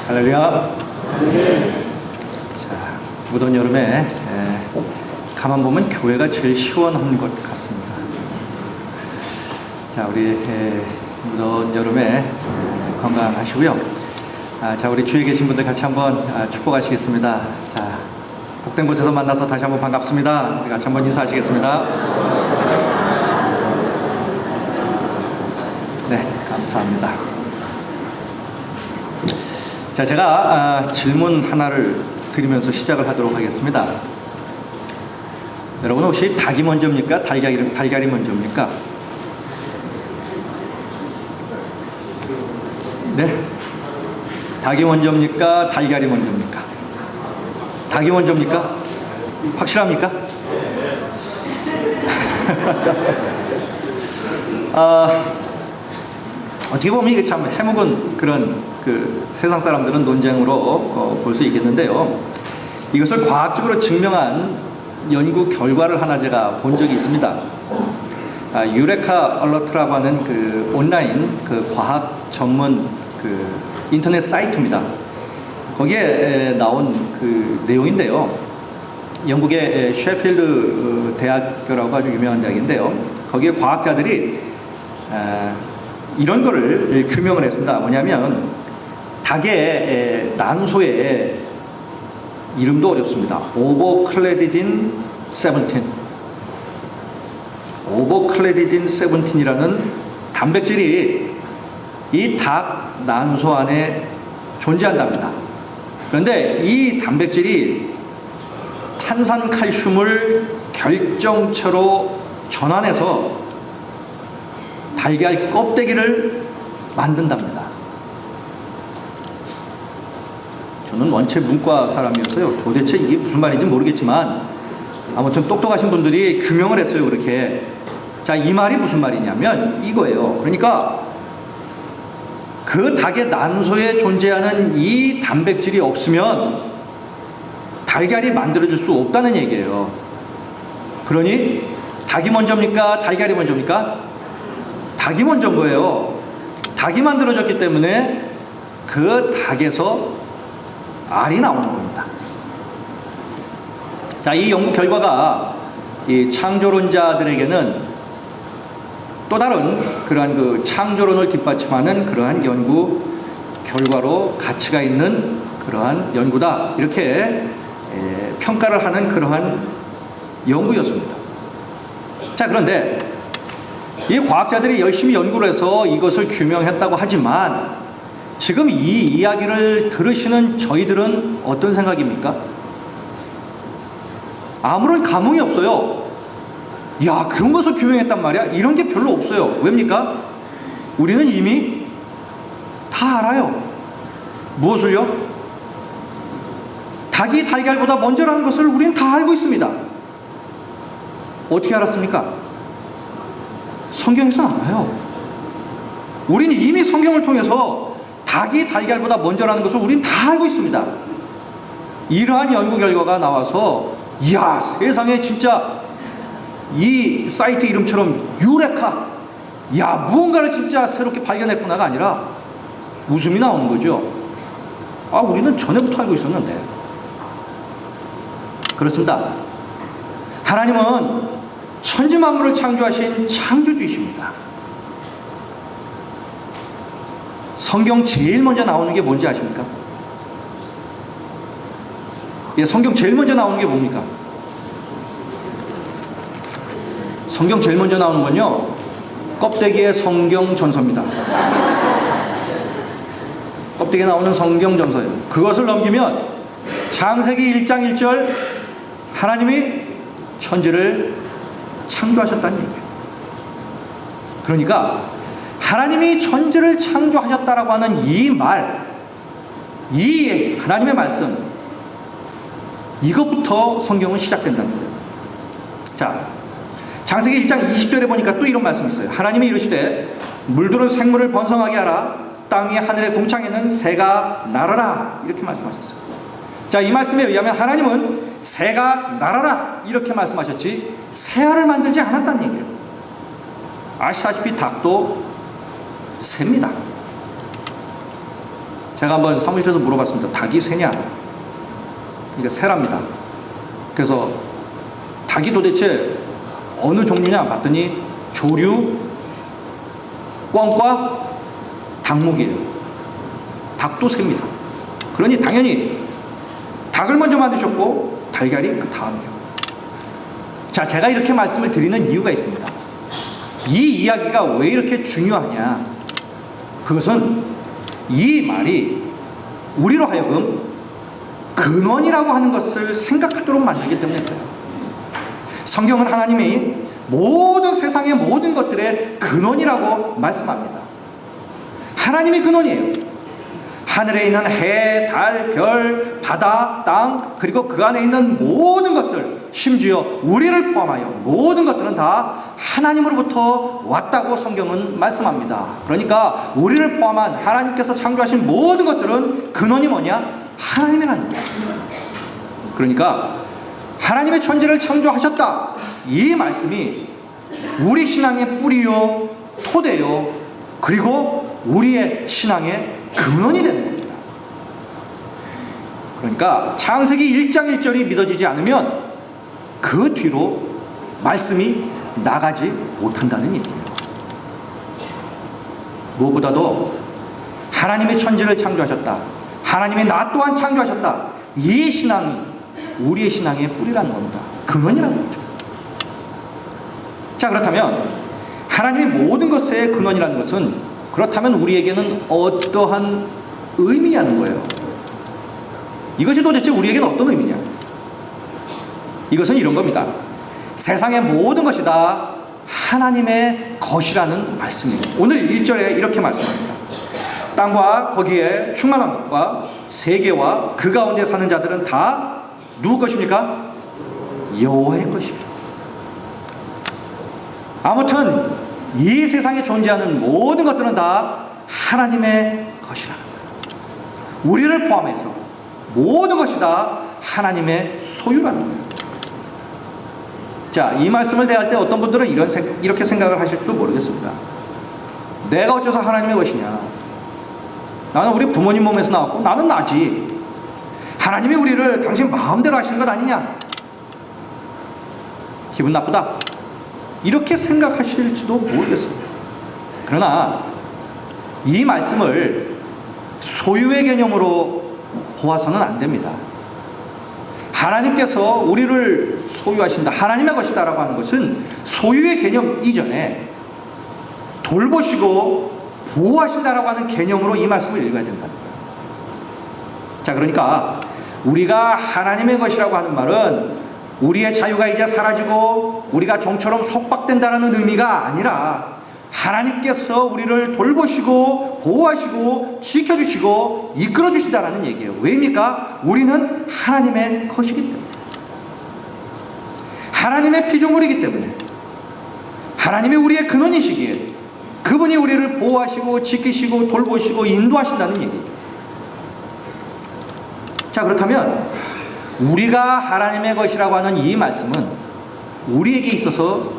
할렐루야. 자, 무더운 여름에 가만 보면 교회가 제일 시원한 것 같습니다. 자, 우리 무더운 여름에 건강하시고요. 자, 우리 주위에 계신 분들 같이 한번 축복하시겠습니다. 자, 복된 곳에서 만나서 다시 한번 반갑습니다. 우리 같이 한번 인사하시겠습니다. 네, 감사합니다. 자, 제가 질문 하나를 드리면서 시작을 하도록 하겠습니다. 여러분, 혹시 닭이 먼저입니까? 달걀이 먼저입니까? 네? 닭이 먼저입니까? 달걀이 먼저입니까? 닭이 먼저입니까? 확실합니까? 어떻게 보면 이게 참 해묵은 그런 세상 사람들은 논쟁으로 볼 수 있겠는데요. 이것을 과학적으로 증명한 연구 결과를 하나 제가 본 적이 있습니다. 유레카 얼러트라고 하는 온라인 과학 전문 인터넷 사이트입니다. 거기에 나온 내용인데요. 영국의 셰필드 대학교라고 아주 유명한 대학인데요. 거기에 과학자들이 이런 거를 규명을 했습니다. 뭐냐면 닭의 난소의 이름도 어렵습니다. 오버클레디딘 17. 오버클레디딘 17이라는 단백질이 이 닭 난소 안에 존재한답니다. 그런데 이 단백질이 탄산칼슘을 결정체로 전환해서 달걀 껍데기를 만든답니다. 저는 원체 문과 사람이었어요. 도대체 이게 무슨 말인지 모르겠지만 아무튼 똑똑하신 분들이 규명을 했어요. 그렇게. 자, 이 말이 무슨 말이냐면 이거예요. 그러니까 그 닭의 난소에 존재하는 이 단백질이 없으면 달걀이 만들어질 수 없다는 얘기예요. 그러니 닭이 먼저입니까? 달걀이 먼저입니까? 닭이 먼저인 거예요. 닭이 만들어졌기 때문에 그 닭에서 알이 나오는 겁니다. 자, 이 연구 결과가 이 창조론자들에게는 또 다른 그러한 창조론을 뒷받침하는 그러한 연구 결과로 가치가 있는 그러한 연구다. 이렇게 평가를 하는 그러한 연구였습니다. 자, 그런데 이 과학자들이 열심히 연구를 해서 이것을 규명했다고 하지만 지금 이 이야기를 들으시는 저희들은 어떤 생각입니까? 아무런 감흥이 없어요. 야, 그런 것을 규명했단 말이야? 이런 게 별로 없어요. 왜입니까? 우리는 이미 다 알아요. 무엇을요? 닭이 달걀보다 먼저라는 것을 우리는 다 알고 있습니다. 어떻게 알았습니까? 성경에서 나와요. 우리는 이미 성경을 통해서 닭이 달걀보다 먼저라는 것을 우리는 다 알고 있습니다. 이러한 연구 결과가 나와서 이야, 세상에 진짜 이 사이트 이름처럼 유레카, 야, 무언가를 진짜 새롭게 발견했구나가 아니라 웃음이 나오는 거죠. 우리는 전에부터 알고 있었는데. 그렇습니다. 하나님은 천지 만물을 창조하신 창조주이십니다. 성경 제일 먼저 나오는 게 뭔지 아십니까? 예, 성경 제일 먼저 나오는 게 뭡니까? 성경 제일 먼저 나오는 건요, 껍데기의 성경 전서입니다. 껍데기에 나오는 성경 전서예요. 그것을 넘기면 창세기 1장 1절 하나님이 천지를 창조하셨다는 얘기예요. 그러니까 하나님이 천지를 창조하셨다라고 하는 이 말, 이 하나님의 말씀, 이것부터 성경은 시작된다는 거예요. 자, 창세기 1장 20절에 보니까 또 이런 말씀이 있어요. 하나님이 이르시되 물들은 생물을 번성하게 하라. 땅 위에 하늘의 궁창에는 새가 날아라. 이렇게 말씀하셨어요. 자, 이 말씀에 의하면 하나님은 새가 날아라 이렇게 말씀하셨지 새알을 만들지 않았다는 얘기예요. 아시다시피 닭도 새입니다. 제가 한번 사무실에서 물어봤습니다. 닭이 새냐? 이게 새랍니다. 그래서 닭이 도대체 어느 종류냐 봤더니 조류, 꿩과 닭목이에요. 닭도 새입니다. 그러니 당연히 닭을 먼저 만드셨고 달걀이 그 다음이에요. 자, 제가 이렇게 말씀을 드리는 이유가 있습니다. 이 이야기가 왜 이렇게 중요하냐? 그것은 이 말이 우리로 하여금 근원이라고 하는 것을 생각하도록 만들기 때문에 그래요. 성경은 하나님이 모든 세상의 모든 것들의 근원이라고 말씀합니다. 하나님이 근원이에요. 하늘에 있는 해, 달, 별, 바다, 땅, 그리고 그 안에 있는 모든 것들, 심지어 우리를 포함하여 모든 것들은 다 하나님으로부터 왔다고 성경은 말씀합니다. 그러니까 우리를 포함한 하나님께서 창조하신 모든 것들은 근원이 뭐냐? 하나님이라는 거예요. 그러니까 하나님의 천지를 창조하셨다. 이 말씀이 우리 신앙의 뿌리요, 토대요, 그리고 우리의 신앙의 근원이 되는 겁니다. 그러니까 창세기 1장 1절이 믿어지지 않으면 그 뒤로 말씀이 나가지 못한다는 얘기예요. 무엇보다도 하나님의 천지를 창조하셨다. 하나님의 나 또한 창조하셨다. 이 신앙이 우리의 신앙의 뿌리라는 겁니다. 근원이라는 거죠. 자, 그렇다면 하나님의 모든 것의 근원이라는 것은 그렇다면 우리에게는 어떠한 의미냐는 거예요. 이것이 도대체 우리에게는 어떤 의미냐? 이것은 이런 겁니다. 세상의 모든 것이 다 하나님의 것이라는 말씀이에요. 오늘 1절에 이렇게 말씀합니다. 땅과 거기에 충만한 것과 세계와 그 가운데 사는 자들은 다 누구 것입니까? 여호와의 것입니다. 아무튼 이 세상에 존재하는 모든 것들은 다 하나님의 것이라는 거예요. 우리를 포함해서 모든 것이 다 하나님의 소유라는 거예요. 자, 이 말씀을 대할 때 어떤 분들은 이렇게 생각을 하실지도 모르겠습니다. 내가 어째서 하나님의 것이냐? 나는 우리 부모님 몸에서 나왔고 나는 나지. 하나님이 우리를 당신 마음대로 하시는 것 아니냐? 기분 나쁘다. 이렇게 생각하실지도 모르겠습니다. 그러나 이 말씀을 소유의 개념으로 보아서는 안 됩니다. 하나님께서 우리를 소유하신다, 하나님의 것이다 라고 하는 것은 소유의 개념 이전에 돌보시고 보호하신다라고 하는 개념으로 이 말씀을 읽어야 된다는 거예요. 자, 그러니까 우리가 하나님의 것이라고 하는 말은 우리의 자유가 이제 사라지고 우리가 종처럼 속박된다는 의미가 아니라 하나님께서 우리를 돌보시고 보호하시고 지켜주시고 이끌어주시다라는 얘기예요. 왜입니까? 우리는 하나님의 것이기 때문에, 하나님의 피조물이기 때문에, 하나님이 우리의 근원이시기에 그분이 우리를 보호하시고 지키시고 돌보시고 인도하신다는 얘기죠. 자, 그렇다면 우리가 하나님의 것이라고 하는 이 말씀은 우리에게 있어서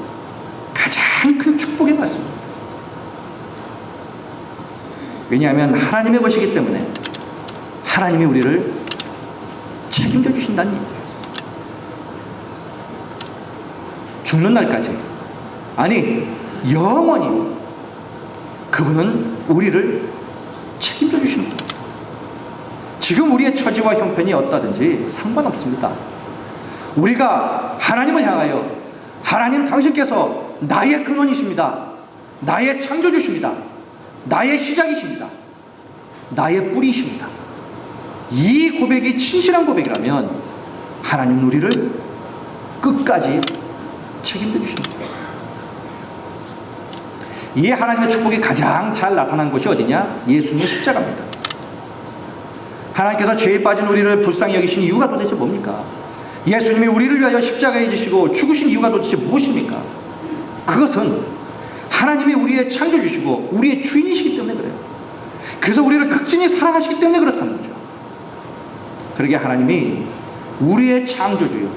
가장 큰 축복의 말씀입니다. 왜냐하면 하나님의 것이기 때문에 하나님이 우리를 책임져 주신다는 얘기예요. 죽는 날까지, 아니 영원히 그분은 우리를 책임져 주십니다. 지금 우리의 처지와 형편이 어떠든지 상관없습니다. 우리가 하나님을 향하여 하나님 당신께서 나의 근원이십니다. 나의 창조주십니다. 나의 시작이십니다. 나의 뿌리이십니다. 이 고백이 진실한 고백이라면 하나님은 우리를 끝까지 책임져 주십니다. 이 하나님의 축복이 가장 잘 나타난 곳이 어디냐? 예수님의 십자가입니다. 하나님께서 죄에 빠진 우리를 불쌍히 여기신 이유가 도대체 뭡니까? 예수님이 우리를 위하여 십자가에 지시고 죽으신 이유가 도대체 무엇입니까? 그것은 하나님이 우리의 창조주시고 우리의 주인이시기 때문에 그래요. 그래서 우리를 극진히 사랑하시기 때문에 그렇다는 거죠. 그러게 하나님이 우리의 창조주요,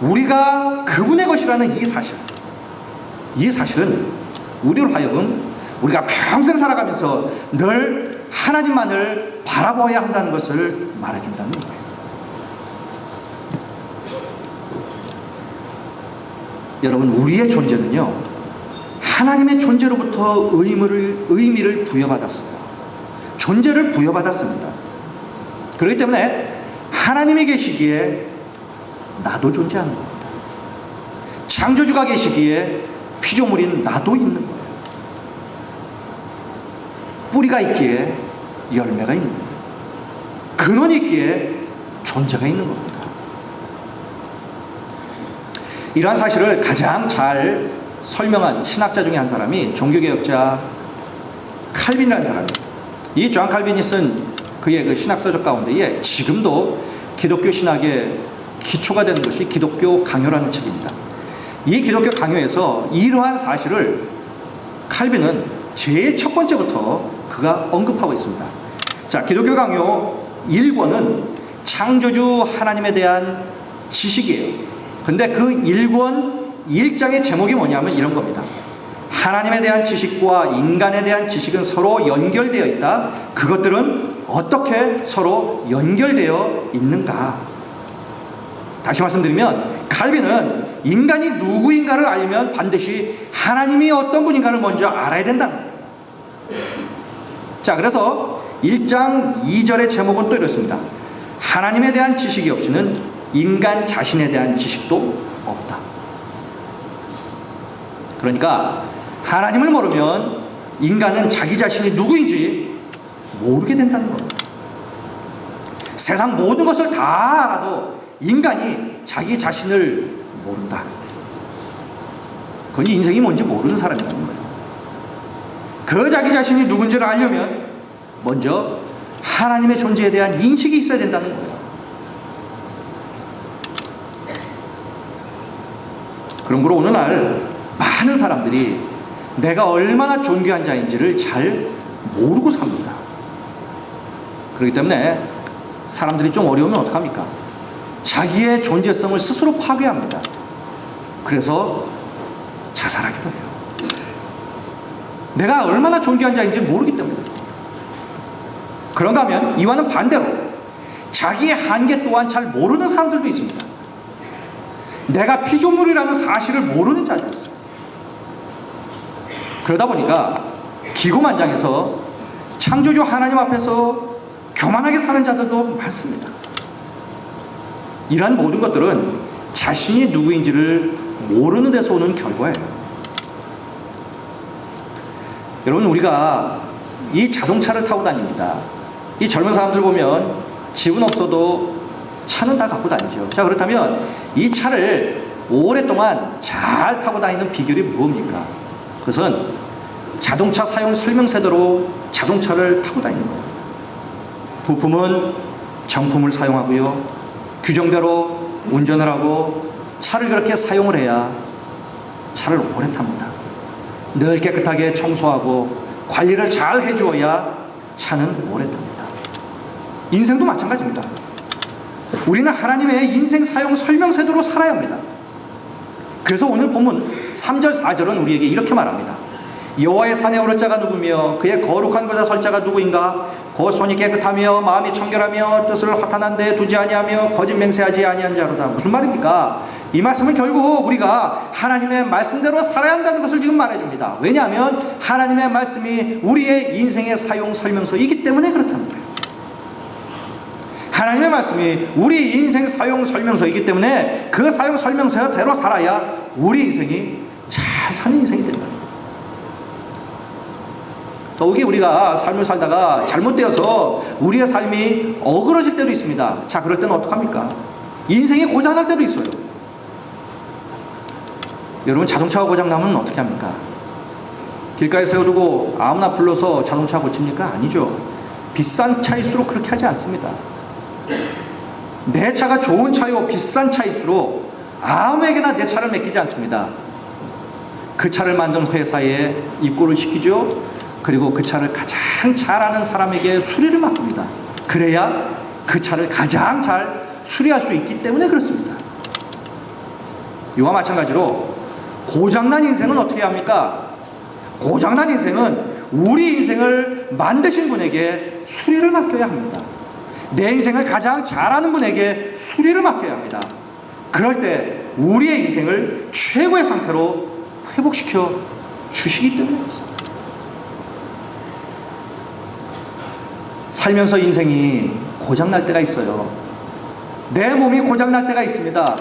우리가 그분의 것이라는 이 사실은 우리로 하여금 우리가 평생 살아가면서 늘 하나님만을 바라보아야 한다는 것을 말해준다는 거예요. 여러분, 우리의 존재는요, 하나님의 존재로부터 의미를 부여받았습니다. 존재를 부여받았습니다. 그렇기 때문에 하나님이 계시기에 나도 존재하는 겁니다. 창조주가 계시기에 피조물인 나도 있는 거예요. 뿌리가 있기에 열매가 있는 거예요. 근원이 있기에 존재가 있는 겁니다. 이러한 사실을 가장 잘 설명한 신학자 중에 한 사람이 종교개혁자 칼빈이라는 사람입니다. 이 존 칼빈이 쓴 그의 그 신학서적 가운데에 지금도 기독교 신학의 기초가 되는 것이 기독교 강요라는 책입니다. 이 기독교 강요에서 이러한 사실을 칼빈은 제일 첫 번째부터 그가 언급하고 있습니다. 자, 기독교 강요 1권은 창조주 하나님에 대한 지식이에요. 근데 그 1권 1장의 제목이 뭐냐면 이런 겁니다. 하나님에 대한 지식과 인간에 대한 지식은 서로 연결되어 있다. 그것들은 어떻게 서로 연결되어 있는가? 다시 말씀드리면 칼빈은 인간이 누구인가를 알면 반드시 하나님이 어떤 분인가를 먼저 알아야 된다는 거예요. 자, 그래서 1장 2절의 제목은 또 이렇습니다. 하나님에 대한 지식이 없이는 인간 자신에 대한 지식도 없다. 그러니까 하나님을 모르면 인간은 자기 자신이 누구인지 모르게 된다는 겁니다. 세상 모든 것을 다 알아도 인간이 자기 자신을 모른다. 그건 인생이 뭔지 모르는 사람이라는 거예요. 그 자기 자신이 누군지를 알려면 먼저 하나님의 존재에 대한 인식이 있어야 된다는 거예요. 그러므로 오늘날 많은 사람들이 내가 얼마나 존귀한 자인지를 잘 모르고 삽니다. 그렇기 때문에 사람들이 좀 어려우면 어떡합니까? 자기의 존재성을 스스로 파괴합니다. 그래서 자살하기도 해요. 내가 얼마나 존귀한 자인지 모르기 때문에 그렇습니다. 그런가 하면 이와는 반대로 자기의 한계 또한 잘 모르는 사람들도 있습니다. 내가 피조물이라는 사실을 모르는 자들이 있어요. 그러다 보니까 기고만장해서 창조주 하나님 앞에서 교만하게 사는 자들도 많습니다. 이러한 모든 것들은 자신이 누구인지를 모르는 데서 오는 결과예요. 여러분, 우리가 이 자동차를 타고 다닙니다. 이 젊은 사람들 보면 집은 없어도 차는 다 갖고 다니죠. 자, 그렇다면 이 차를 오랫동안 잘 타고 다니는 비결이 무엇입니까? 그것은 자동차 사용 설명서대로 자동차를 타고 다니는 거예요. 부품은 정품을 사용하고요, 규정대로 운전을 하고 차를 그렇게 사용을 해야 차를 오래 탑니다. 늘 깨끗하게 청소하고 관리를 잘 해주어야 차는 오래 탑니다. 인생도 마찬가지입니다. 우리는 하나님의 인생 사용 설명서대로 살아야 합니다. 그래서 오늘 본문 3절 4절은 우리에게 이렇게 말합니다. 여호와의 산에 오를 자가 누구며 그의 거룩한 곳에 설 자가 누구인가? 곧 손이 깨끗하며 마음이 청결하며 뜻을 허탄한 데 두지 아니하며 거짓 맹세하지 아니한 자로다. 무슨 말입니까? 이 말씀은 결국 우리가 하나님의 말씀대로 살아야 한다는 것을 지금 말해줍니다. 왜냐하면 하나님의 말씀이 우리의 인생의 사용 설명서이기 때문에 그렇다는 거예요. 하나님의 말씀이 우리 인생 사용 설명서이기 때문에 그 사용 설명서대로 살아야 우리 인생이 잘 사는 인생이 된다. 더욱이 우리가 삶을 살다가 잘못되어서 우리의 삶이 어그러질 때도 있습니다. 자, 그럴 때는 어떡합니까? 인생이 고장날 때도 있어요. 여러분, 자동차가 고장나면 어떻게 합니까? 길가에 세워두고 아무나 불러서 자동차 고칩니까? 아니죠. 비싼 차일수록 그렇게 하지 않습니다. 내 차가 좋은 차요 비싼 차일수록 아무에게나 내 차를 맡기지 않습니다. 그 차를 만든 회사에 입고를 시키죠. 그리고 그 차를 가장 잘 아는 사람에게 수리를 맡깁니다. 그래야 그 차를 가장 잘 수리할 수 있기 때문에 그렇습니다. 이와 마찬가지로 고장난 인생은 어떻게 합니까? 고장난 인생은 우리 인생을 만드신 분에게 수리를 맡겨야 합니다. 내 인생을 가장 잘하는 분에게 수리를 맡겨야 합니다. 그럴 때 우리의 인생을 최고의 상태로 회복시켜 주시기 때문에 그렇습니다. 살면서 인생이 고장날 때가 있어요. 내 몸이 고장날 때가 있습니다.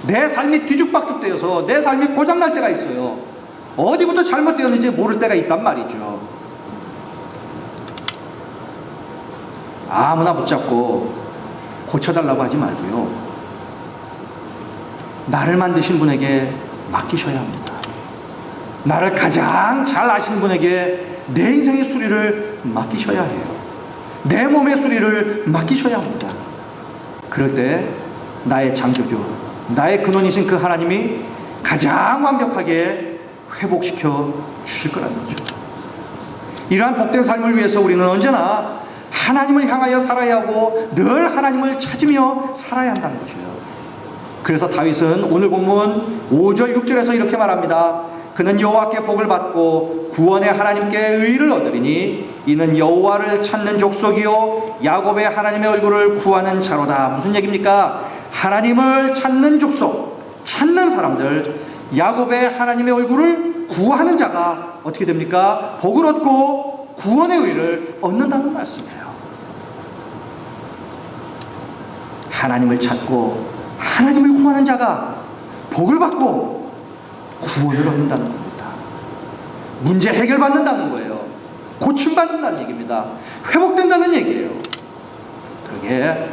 내 삶이 뒤죽박죽되어서 내 삶이 고장날 때가 있어요. 어디부터 잘못되었는지 모를 때가 있단 말이죠. 아무나 붙잡고 고쳐달라고 하지 말고요. 나를 만드신 분에게 맡기셔야 합니다. 나를 가장 잘 아시는 분에게 내 인생의 수리를 맡기셔야 해요. 내 몸의 수리를 맡기셔야 합니다. 그럴 때 나의 창조주, 나의 근원이신 그 하나님이 가장 완벽하게 회복시켜 주실 거라는 거죠. 이러한 복된 삶을 위해서 우리는 언제나 하나님을 향하여 살아야 하고 늘 하나님을 찾으며 살아야 한다는 것이에요. 그래서 다윗은 오늘 본문 5절 6절에서 이렇게 말합니다. 그는 여호와께 복을 받고 구원의 하나님께 의를 얻으리니 이는 여호와를 찾는 족속이요 야곱의 하나님의 얼굴을 구하는 자로다. 무슨 얘기입니까? 하나님을 찾는 족속, 찾는 사람들, 야곱의 하나님의 얼굴을 구하는 자가 어떻게 됩니까? 복을 얻고 구원의 의를 얻는다는 말씀이에요. 하나님을 찾고 하나님을 구하는 자가 복을 받고 구원을 얻는다는 겁니다. 문제 해결받는다는 거예요. 고침받는다는 얘기입니다. 회복된다는 얘기예요. 그러게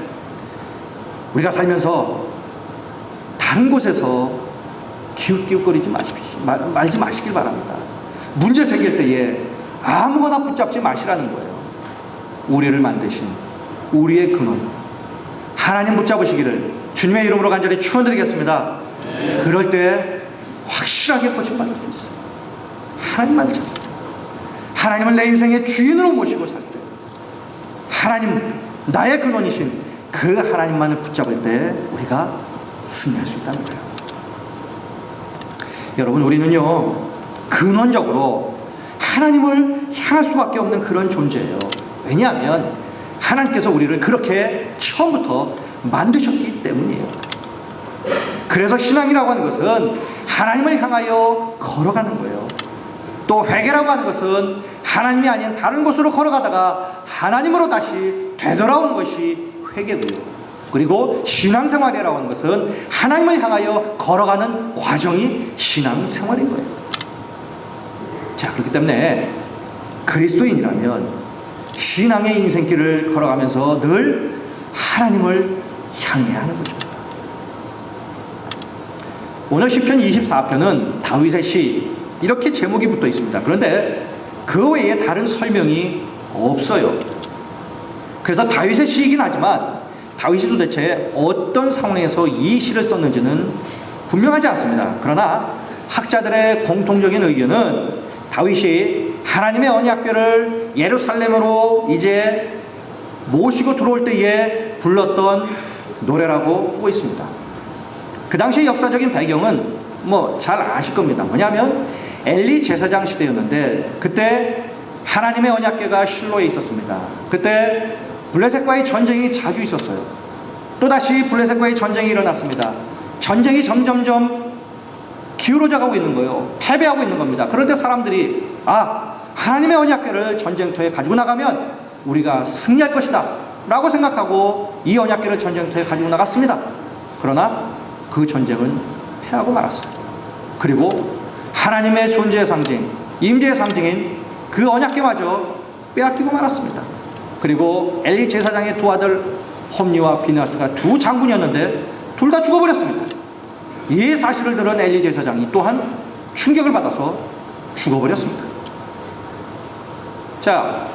우리가 살면서 다른 곳에서 기웃기웃거리지 말지 마시길 바랍니다. 문제 생길 때에 아무거나 붙잡지 마시라는 거예요. 우리를 만드신 우리의 근원 하나님 붙잡으시기를 주님의 이름으로 간절히 축원드리겠습니다. 네. 그럴 때 확실하게 고침받을 수 있어요. 하나님만 찾을 때, 하나님을 내 인생의 주인으로 모시고 살 때, 하나님 나의 근원이신 그 하나님만을 붙잡을 때 우리가 승리할 수 있다는 거예요. 여러분, 우리는요 근원적으로 하나님을 향할 수밖에 없는 그런 존재예요. 왜냐하면 하나님께서 우리를 그렇게 처음부터 만드셨기 때문이에요. 그래서 신앙이라고 하는 것은 하나님을 향하여 걸어가는 거예요. 또 회개라고 하는 것은 하나님이 아닌 다른 곳으로 걸어가다가 하나님으로 다시 되돌아오는 것이 회개고요. 그리고 신앙생활이라고 하는 것은 하나님을 향하여 걸어가는 과정이 신앙생활인 거예요. 자, 그렇기 때문에 그리스도인이라면 신앙의 인생길을 걸어가면서 늘 하나님을 향해야 하는 것입니다. 오늘 시편 24편은 다윗의 시 이렇게 제목이 붙어 있습니다. 그런데 그 외에 다른 설명이 없어요. 그래서 다윗의 시이긴 하지만 다윗이 도대체 어떤 상황에서 이 시를 썼는지는 분명하지 않습니다. 그러나 학자들의 공통적인 의견은 다윗이 하나님의 언약궤를 예루살렘으로 이제 모시고 들어올 때에 불렀던 노래라고 보고 있습니다. 그 당시의 역사적인 배경은 잘 아실 겁니다. 뭐냐면 엘리 제사장 시대였는데 그때 하나님의 언약궤가 실로에 있었습니다. 그때 블레셋과의 전쟁이 자주 있었어요. 또다시 블레셋과의 전쟁이 일어났습니다. 전쟁이 점점점 기울어져 가고 있는 거예요. 패배하고 있는 겁니다. 그럴 때 사람들이 하나님의 언약궤를 전쟁터에 가지고 나가면 우리가 승리할 것이다 라고 생각하고 이 언약궤를 전쟁터에 가지고 나갔습니다. 그러나 그 전쟁은 패하고 말았어요. 그리고 하나님의 존재의 상징, 임재의 상징인 그 언약궤마저 빼앗기고 말았습니다. 그리고 엘리 제사장의 두 아들 홈니와 비나스가 두 장군이었는데 둘 다 죽어버렸습니다. 이 사실을 들은 엘리 제사장이 또한 충격을 받아서 죽어버렸습니다. 자,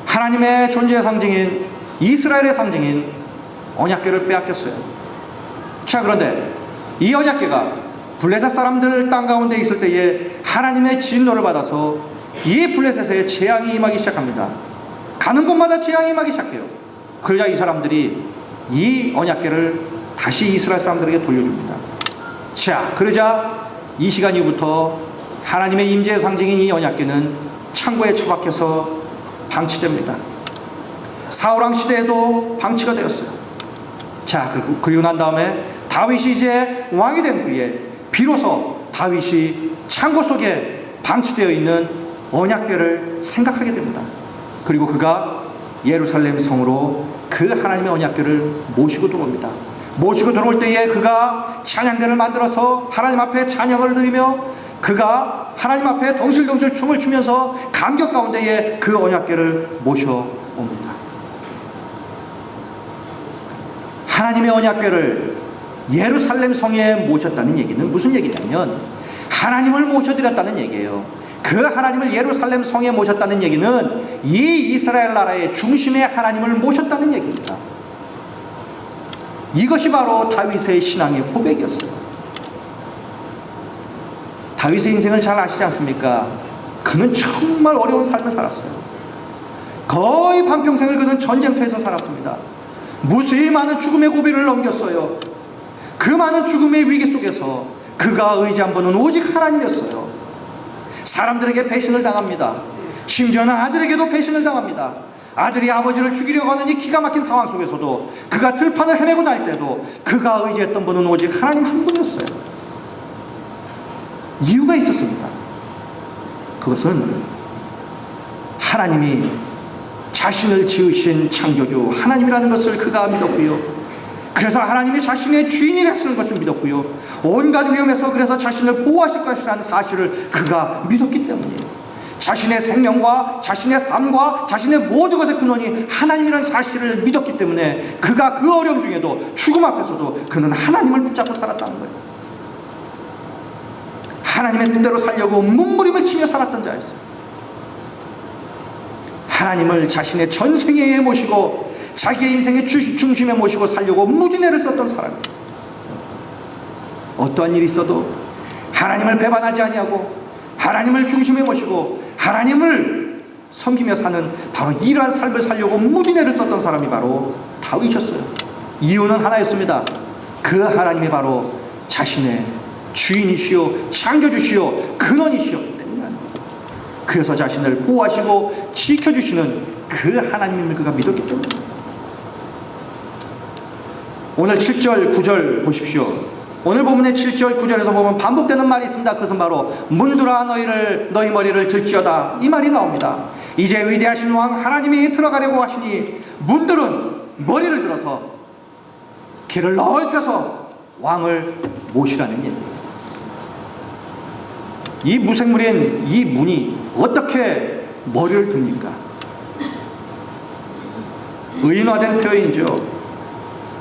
하나님의 존재의 상징인 이스라엘의 상징인 언약궤를 빼앗겼어요. 자, 그런데 이 언약궤가 블레셋 사람들 땅 가운데 있을 때에 하나님의 진노를 받아서 이 블레셋에 재앙이 임하기 시작합니다. 가는 곳마다 재앙이 임하기 시작해요. 그러자 이 사람들이 이 언약궤를 다시 이스라엘 사람들에게 돌려줍니다. 자, 그러자 이 시간 이후부터 하나님의 임재의 상징인 이 언약궤는 창고에 처박혀서 방치됩니다. 사울왕 시대에도 방치가 되었어요. 자, 그리고 난 다음에 다윗이 이제 왕이 된 후에 비로소 다윗이 창고 속에 방치되어 있는 언약궤를 생각하게 됩니다. 그리고 그가 예루살렘 성으로 그 하나님의 언약궤를 모시고 들어옵니다. 모시고 들어올 때에 그가 찬양대를 만들어서 하나님 앞에 찬양을 드리며 그가 하나님 앞에 덩실덩실 춤을 추면서 감격 가운데에 그 언약궤를 모셔옵니다. 하나님의 언약궤를 예루살렘 성에 모셨다는 얘기는 무슨 얘기냐면 하나님을 모셔드렸다는 얘기예요. 그 하나님을 예루살렘 성에 모셨다는 얘기는 이 이스라엘 나라의 중심에 하나님을 모셨다는 얘기입니다. 이것이 바로 다윗의 신앙의 고백이었어요. 다윗의 인생을 잘 아시지 않습니까? 그는 정말 어려운 삶을 살았어요. 거의 반평생을 그는 전쟁터에서 살았습니다. 무수히 많은 죽음의 고비를 넘겼어요. 그 많은 죽음의 위기 속에서 그가 의지한 분은 오직 하나님이었어요. 사람들에게 배신을 당합니다. 심지어는 아들에게도 배신을 당합니다. 아들이 아버지를 죽이려고 하는 이 기가 막힌 상황 속에서도 그가 들판을 헤매고 날 때도 그가 의지했던 분은 오직 하나님 한 분이었어요. 이유가 있었습니다. 그것은 하나님이 자신을 지으신 창조주 하나님이라는 것을 그가 믿었고요. 그래서 하나님이 자신의 주인이 되시는 것을 믿었고요. 온갖 위험에서 그래서 자신을 보호하실 것이라는 사실을 그가 믿었기 때문이에요. 자신의 생명과 자신의 삶과 자신의 모든 것의 근원이 하나님이라는 사실을 믿었기 때문에 그가 그 어려움 중에도 죽음 앞에서도 그는 하나님을 붙잡고 살았다는 거예요. 하나님의 뜻대로 살려고 몸부림을 치며 살았던 자였어요. 하나님을 자신의 전생에 모시고 자기의 인생의 중심에 모시고 살려고 무진애를 썼던 사람이에요. 어떠한 일이 있어도 하나님을 배반하지 아니하고 하나님을 중심에 모시고 하나님을 섬기며 사는 바로 이러한 삶을 살려고 무진애를 썼던 사람이 바로 다윗이었어요. 이유는 하나였습니다. 그 하나님이 바로 자신의 주인이시오 창조주시오 근원이시오. 그래서 자신을 보호하시고 지켜주시는 그 하나님을 그가 믿었기 때문에 오늘 7절 9절 보십시오. 오늘 본문의 7절 9절에서 보면 반복되는 말이 있습니다. 그것은 바로 문들아 너희 머리를 들지어다 이 말이 나옵니다. 이제 위대하신 왕 하나님이 들어가려고 하시니 문들은 머리를 들어서 길을 넓혀서 왕을 모시라는 얘기입니다. 이 무생물인 이 문이 어떻게 머리를 듭니까? 의인화된 표현이죠.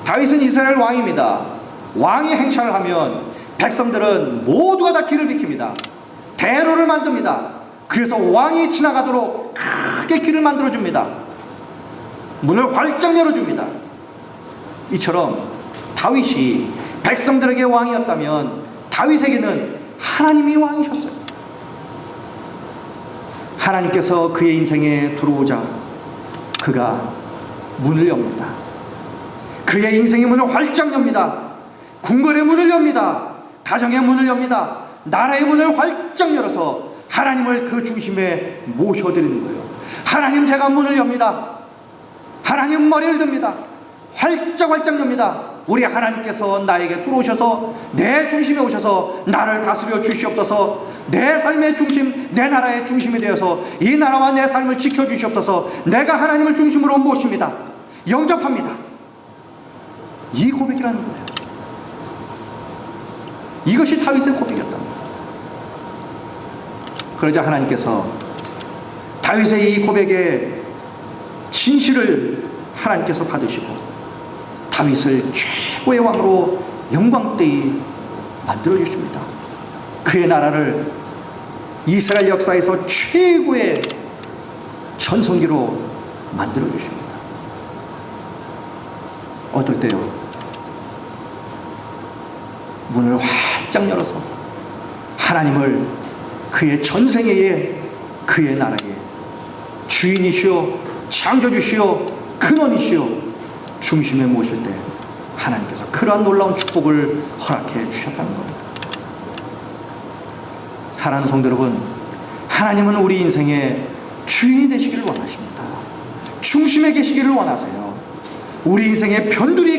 다윗은 이스라엘 왕입니다. 왕이 행차를 하면 백성들은 모두가 다 길을 비킵니다. 대로를 만듭니다. 그래서 왕이 지나가도록 크게 길을 만들어줍니다. 문을 활짝 열어줍니다. 이처럼 다윗이 백성들에게 왕이었다면 다윗에게는 하나님이 왕이셨어요. 하나님께서 그의 인생에 들어오자 그가 문을 엽니다. 그의 인생의 문을 활짝 엽니다. 궁궐의 문을 엽니다. 가정의 문을 엽니다. 나라의 문을 활짝 열어서 하나님을 그 중심에 모셔드리는 거예요. 하나님 제가 문을 엽니다. 하나님 머리를 듭니다. 활짝 엽니다. 우리 하나님께서 나에게 들어오셔서 내 중심에 오셔서 나를 다스려 주시옵소서. 내 삶의 중심, 내 나라의 중심이 되어서 이 나라와 내 삶을 지켜주시옵소서. 내가 하나님을 중심으로 모십니다. 영접합니다. 이 고백이라는 거예요. 이것이 다윗의 고백이었다. 그러자 하나님께서 다윗의 이 고백의 진실을 하나님께서 받으시고 다윗을 최고의 왕으로 영광되이 만들어주십니다. 그의 나라를 이스라엘 역사에서 최고의 전성기로 만들어주십니다. 어떨 때요? 문을 활짝 열어서 하나님을 그의 전생애의 그의 나라의 주인이시오 창조주시오 근원이시오 중심에 모실 때 하나님께서 그러한 놀라운 축복을 허락해 주셨다는 겁니다. 사랑하는 성도 여러분, 하나님은 우리 인생의 주인이 되시기를 원하십니다. 중심에 계시기를 원하세요. 우리 인생의 변두리에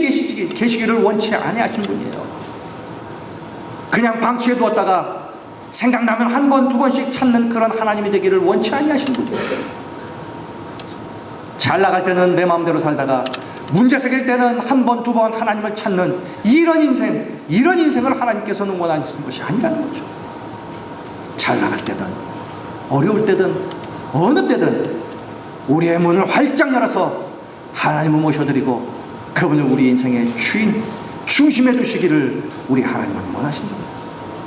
계시기를 원치 아니하신 분이에요. 그냥 방치해 두었다가 생각나면 한 번, 두 번씩 찾는 그런 하나님이 되기를 원치 아니하신 분이에요. 잘 나갈 때는 내 마음대로 살다가 문제 생길 때는 한 번, 두 번 하나님을 찾는 이런 인생을 하나님께서는 원하시는 것이 아니라는 거죠. 잘 나갈 때든 어려울 때든 어느 때든 우리의 문을 활짝 열어서 하나님을 모셔드리고 그분을 우리 인생의 주인, 중심에 두시기를 우리 하나님은 원하신다.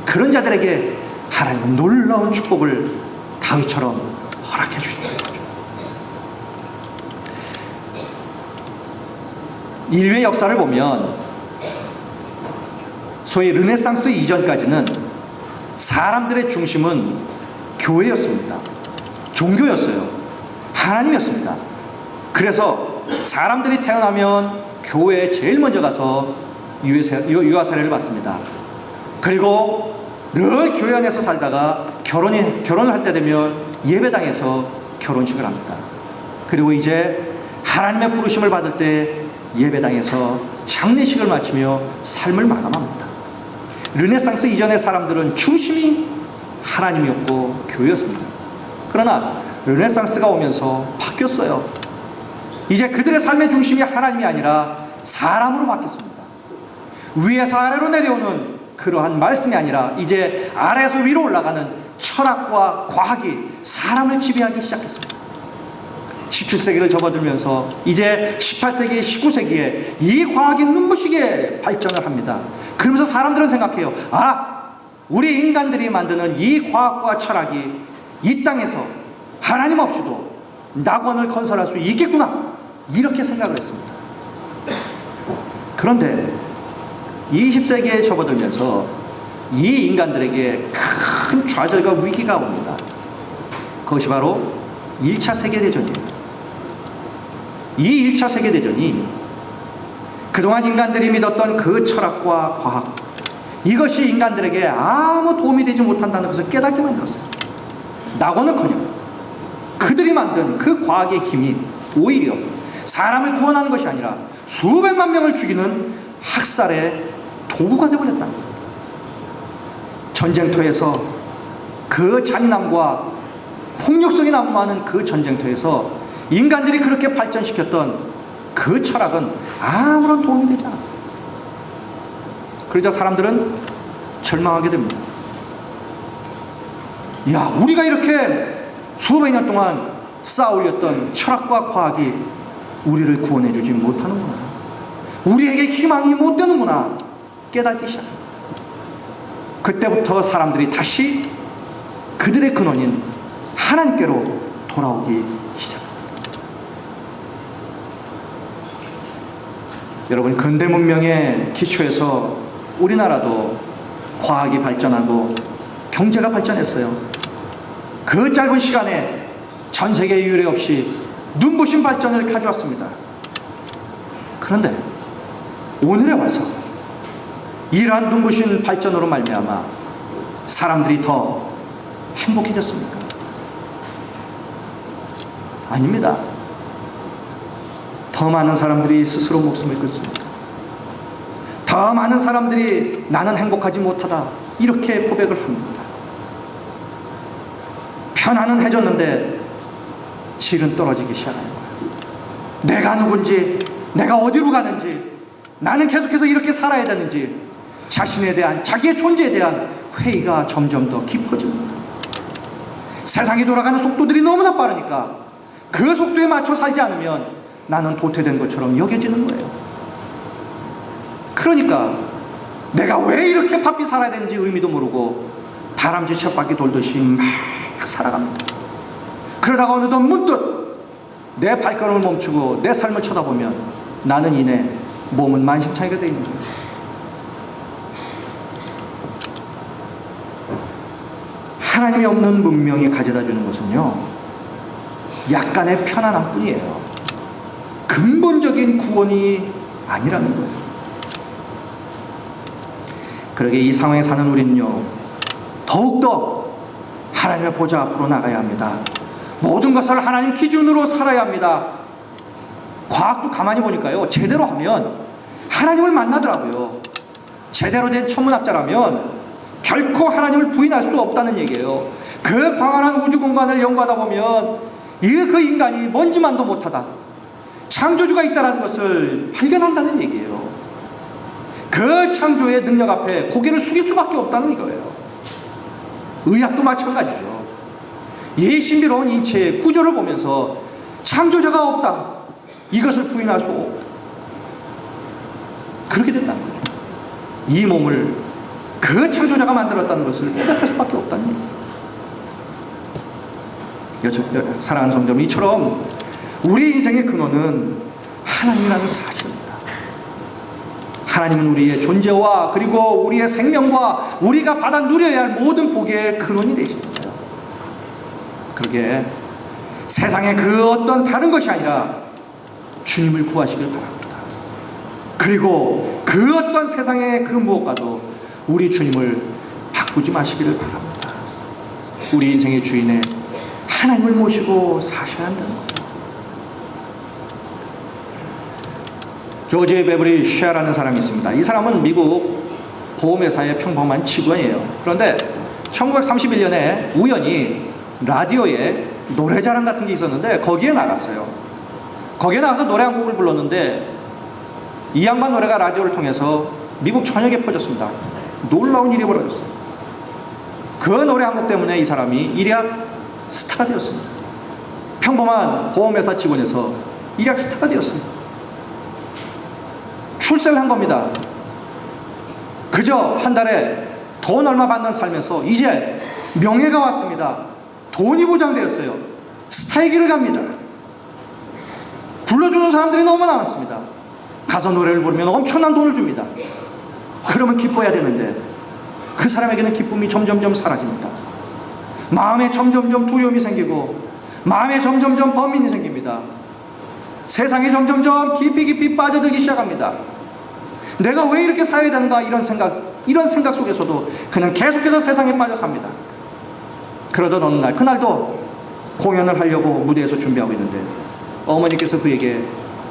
그런 자들에게 하나님은 놀라운 축복을 다윗처럼 허락해 주신다는 거죠. 인류의 역사를 보면 소위 르네상스 이전까지는 사람들의 중심은 교회였습니다. 종교였어요. 하나님이었습니다. 그래서 사람들이 태어나면 교회에 제일 먼저 가서 유아 세례를 받습니다. 그리고 늘 교회 안에서 살다가 결혼을 할 때 되면 예배당에서 결혼식을 합니다. 그리고 이제 하나님의 부르심을 받을 때 예배당에서 장례식을 마치며 삶을 마감합니다. 르네상스 이전의 사람들은 중심이 하나님이었고 교회였습니다. 그러나 르네상스가 오면서 바뀌었어요. 이제 그들의 삶의 중심이 하나님이 아니라 사람으로 바뀌었습니다. 위에서 아래로 내려오는 그러한 말씀이 아니라 이제 아래에서 위로 올라가는 철학과 과학이 사람을 지배하기 시작했습니다. 17세기를 접어들면서 이제 18세기, 19세기에 이 과학이 눈부시게 발전을 합니다. 그러면서 사람들은 생각해요. 우리 인간들이 만드는 이 과학과 철학이 이 땅에서 하나님 없이도 낙원을 건설할 수 있겠구나, 이렇게 생각을 했습니다. 그런데 20세기에 접어들면서 이 인간들에게 큰 좌절과 위기가 옵니다. 그것이 바로 1차 세계대전이에요. 이 1차 세계대전이 그동안 인간들이 믿었던 그 철학과 과학, 이것이 인간들에게 아무 도움이 되지 못한다는 것을 깨닫게 만들었어요. 낙원은커녕 그들이 만든 그 과학의 힘이 오히려 사람을 구원하는 것이 아니라 수백만 명을 죽이는 학살의 도구가 되어버렸다. 전쟁터에서 그 잔인함과 폭력성이 난무하는 그 전쟁터에서 인간들이 그렇게 발전시켰던 그 철학은 아무런 도움이 되지 않았어요. 그러자 사람들은 절망하게 됩니다. 우리가 이렇게 수백 년 동안 쌓아올렸던 철학과 과학이 우리를 구원해주지 못하는구나, 우리에게 희망이 못 되는구나 깨닫기 시작합니다. 그때부터 사람들이 다시 그들의 근원인 하나님께로 돌아오기 시작합니다. 여러분, 근대 문명의 기초에서 우리나라도 과학이 발전하고 경제가 발전했어요. 그 짧은 시간에 전 세계 유례 없이 눈부신 발전을 가져왔습니다. 그런데 오늘에 와서 이러한 눈부신 발전으로 말미암아 사람들이 더 행복해졌습니까? 아닙니다. 더 많은 사람들이 스스로 목숨을 끊습니다. 더 많은 사람들이 나는 행복하지 못하다 이렇게 고백을 합니다. 편안은 해줬는데 질은 떨어지기 시작하는 거예요. 내가 누군지, 내가 어디로 가는지, 나는 계속해서 이렇게 살아야 되는지, 자신에 대한, 자기의 존재에 대한 회의가 점점 더 깊어집니다. 세상이 돌아가는 속도들이 너무나 빠르니까 그 속도에 맞춰 살지 않으면 나는 도태된 것처럼 여겨지는 거예요. 그러니까 내가 왜 이렇게 바삐 살아야 되는지 의미도 모르고 다람쥐 쳇바퀴 돌듯이 막 살아갑니다. 그러다가 어느덧 문득 내 발걸음을 멈추고 내 삶을 쳐다보면 나는 이내 몸은 만신창이가 되어 있는 거예요. 하나님이 없는 문명이 가져다 주는 것은요, 약간의 편안함 뿐이에요. 근본적인 구원이 아니라는 거예요. 그러게 이 상황에 사는 우리는요, 더욱더 하나님의 보좌 앞으로 나가야 합니다. 모든 것을 하나님 기준으로 살아야 합니다. 과학도 가만히 보니까요, 제대로 하면 하나님을 만나더라고요. 제대로 된 천문학자라면 결코 하나님을 부인할 수 없다는 얘기예요. 그 광활한 우주 공간을 연구하다 보면 그 인간이 먼지만도 못하다, 창조주가 있다는 것을 발견한다는 얘기예요. 그 창조의 능력 앞에 고개를 숙일 수밖에 없다는 이거예요. 의학도 마찬가지죠. 이 신비로운 인체의 구조를 보면서 창조자가 없다, 이것을 부인할 수 없다, 그렇게 된다는 거죠. 이 몸을 그 창조자가 만들었다는 것을 고백할 수밖에 없다는 얘기예요. 사랑하는 성도님, 이처럼 우리 인생의 근원은 하나님이라는 사실입니다. 하나님은 우리의 존재와 그리고 우리의 생명과 우리가 받아 누려야 할 모든 복의 근원이 되십니다. 그러게 세상의 그 어떤 다른 것이 아니라 주님을 구하시길 바랍니다. 그리고 그 어떤 세상의 그 무엇과도 우리 주님을 바꾸지 마시기를 바랍니다. 우리 인생의 주인에 하나님을 모시고 사셔야 한다는 거예요. 조지 베버리 쉐라는 사람이 있습니다. 이 사람은 미국 보험회사의 평범한 직원이에요. 그런데 1931년에 우연히 라디오에 노래자랑 같은 게 있었는데 거기에 나갔어요. 거기에 나가서 노래 한 곡을 불렀는데 이 양반 노래가 라디오를 통해서 미국 전역에 퍼졌습니다. 놀라운 일이 벌어졌어요. 그 노래 한 곡 때문에 이 사람이 일약 스타가 되었습니다. 평범한 보험회사 직원에서 일약 스타가 되었습니다. 출세를 한 겁니다. 그저 한 달에 돈 얼마 받는 삶에서 이제 명예가 왔습니다. 돈이 보장되었어요. 스타의 길을 갑니다. 불러주는 사람들이 너무 많았습니다. 가서 노래를 부르면 엄청난 돈을 줍니다. 그러면 기뻐야 되는데 그 사람에게는 기쁨이 점점점 사라집니다. 마음에 점점점 두려움이 생기고 마음에 점점점 번민이 생깁니다. 세상에 점점점 깊이 빠져들기 시작합니다. 내가 왜 이렇게 살아야 되는가, 이런 생각 속에서도 그냥 계속해서 세상에 빠져 삽니다. 그러던 어느 날, 그날도 공연을 하려고 무대에서 준비하고 있는데 어머니께서 그에게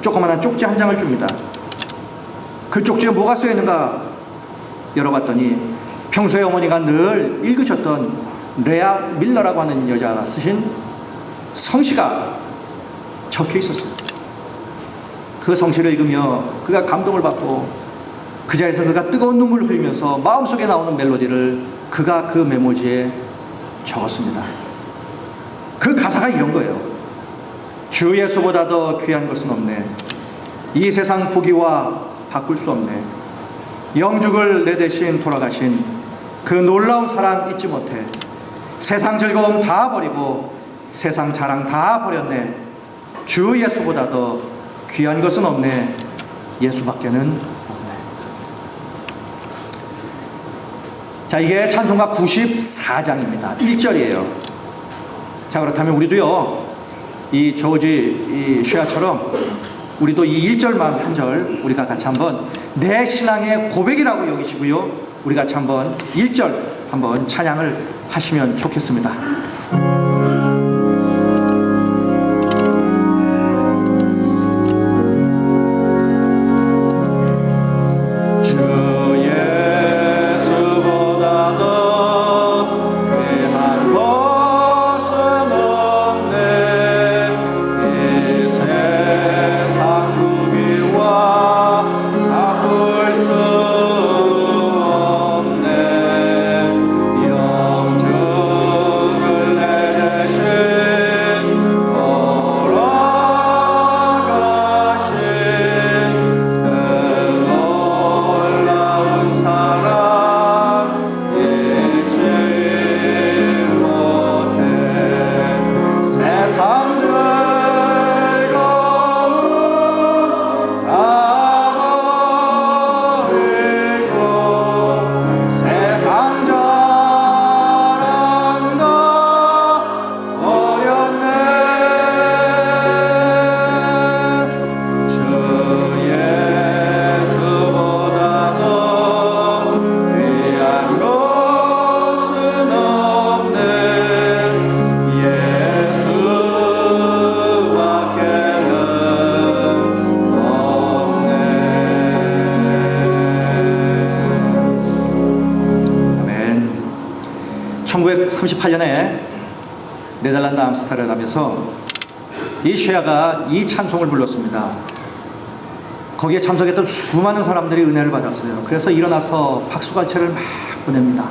조그마한 쪽지 한 장을 줍니다. 그 쪽지에 뭐가 쓰여 있는가 열어봤더니 평소에 어머니가 늘 읽으셨던 레아 밀러라고 하는 여자가 쓰신 성시가 적혀 있었어요. 그 성시를 읽으며 그가 감동을 받고 그 자리에서 그가 뜨거운 눈물을 흘리면서 마음속에 나오는 멜로디를 그가 그 메모지에 적었습니다. 그 가사가 이런 거예요. 주 예수보다 더 귀한 것은 없네. 이 세상 부귀와 바꿀 수 없네. 영죽을 내 대신 돌아가신 그 놀라운 사랑 잊지 못해. 세상 즐거움 다 버리고 세상 자랑 다 버렸네. 주 예수보다 더 귀한 것은 없네. 예수밖에는 없네. 자, 이게 찬송가 94장입니다. 1절이에요. 자, 그렇다면 우리도요, 이 조지 쉐아처럼 우리도 이 1절만 한 절 우리가 같이 한번 내 신앙의 고백이라고 여기시고요, 우리 같이 한번 1절 한번 찬양을 하시면 좋겠습니다. 영주를 1938년에 네덜란드 암스테르담에서 이 쉐아가 이 찬송을 불렀습니다. 거기에 참석했던 수많은 사람들이 은혜를 받았어요. 그래서 일어나서 박수갈채를 막 보냅니다.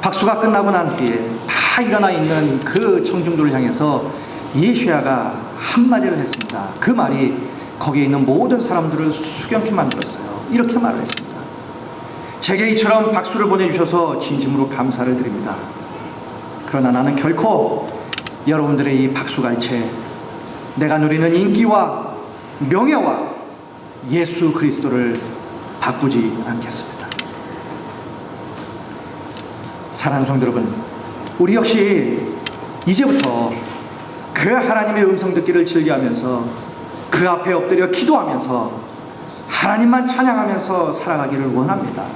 박수가 끝나고 난 뒤에 다 일어나 있는 그 청중들을 향해서 이 쉐아가 한마디를 했습니다. 그 말이 거기에 있는 모든 사람들을 수경케 만들었어요. 이렇게 말을 했습니다. 제게 이처럼 박수를 보내주셔서 진심으로 감사를 드립니다. 그러나 나는 결코 여러분들의 이 박수갈채, 내가 누리는 인기와 명예와 예수 그리스도를 바꾸지 않겠습니다. 사랑하는 성도 여러분, 우리 역시 이제부터 그 하나님의 음성 듣기를 즐겨하면서 그 앞에 엎드려 기도하면서 하나님만 찬양하면서 살아가기를 원합니다.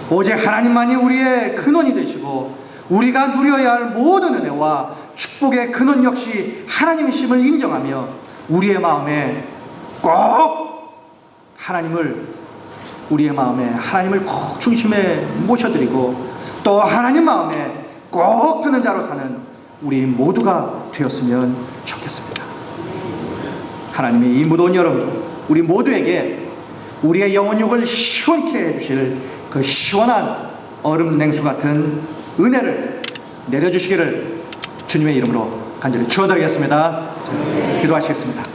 오직 하나님만이 우리의 근원이 되시고 우리가 누려야 할 모든 은혜와 축복의 근원 역시 하나님이심을 인정하며 우리의 마음에 꼭 우리의 마음에 하나님을 꼭 중심에 모셔드리고 또 하나님 마음에 꼭 드는 자로 사는 우리 모두가 되었으면 좋겠습니다. 하나님이 이 무더운 여름 우리 모두에게 우리의 영혼육을 시원케 해주실 그 시원한 얼음 냉수 같은 은혜를 내려주시기를 주님의 이름으로 간절히 축원드리겠습니다. 기도하시겠습니다.